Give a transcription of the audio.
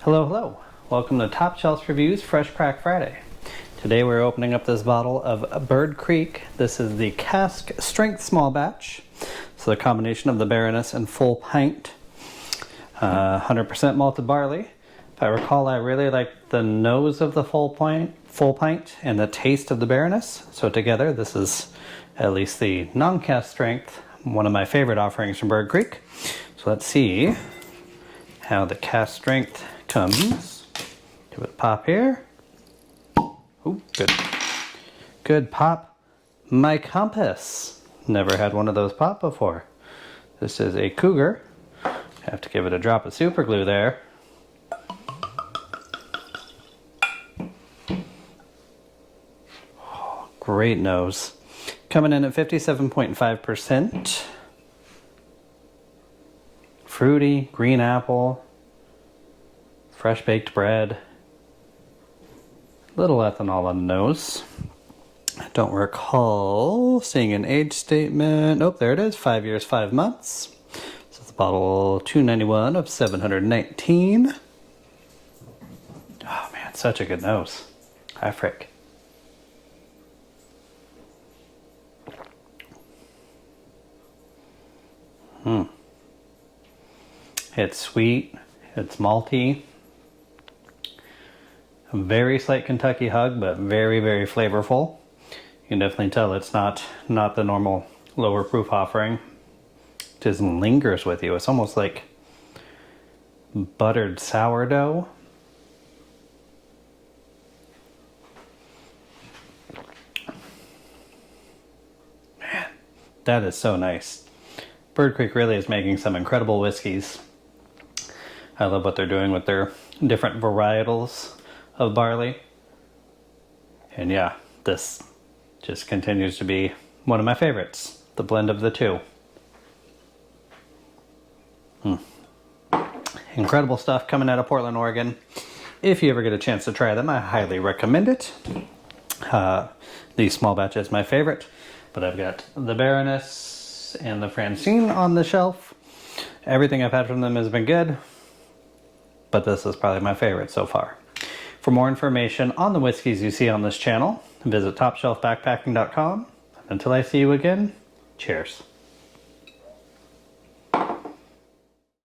Hello, hello. Welcome to Top Shelf Reviews Fresh Crack Friday. Today we're opening up this bottle of Bird Creek. This is the Cask Strength Small Batch. So the combination of the Baroness and full pint. 100% malted barley. If I recall, I really like the nose of the full pint and the taste of the Baroness. So together, this is at least the non-cask strength, one of my favorite offerings from Bird Creek. So let's see how the cask strength comes. Give it a pop here. Ooh, good. Good pop. My compass. Never had one of those pop before. This is a Cougar. Have to give it a drop of super glue there. Oh, great nose. Coming in at 57.5%. Fruity, green apple, fresh baked bread, little ethanol on the nose. I don't recall seeing an age statement. Nope, there it is, 5 years, 5 months. So it's bottle 291 of 719. Oh man, such a good nose. Hi, frick. It's sweet, it's malty, a very slight Kentucky hug, but very, very flavorful. You can definitely tell it's not the normal lower proof offering. It just lingers with you. It's almost like buttered sourdough. Man, that is so nice. Bird Creek really is making some incredible whiskeys. I love what they're doing with their different varietals of barley. And yeah, this just continues to be one of my favorites. The blend of the two. Incredible stuff coming out of Portland, Oregon. If you ever get a chance to try them, I highly recommend it. The small batch is my favorite, but I've got the Baroness and the Francine on the shelf. Everything I've had from them has been good, but this is probably my favorite so far. For more information on the whiskeys you see on this channel, visit topshelfbackpacking.com. Until I see you again, cheers.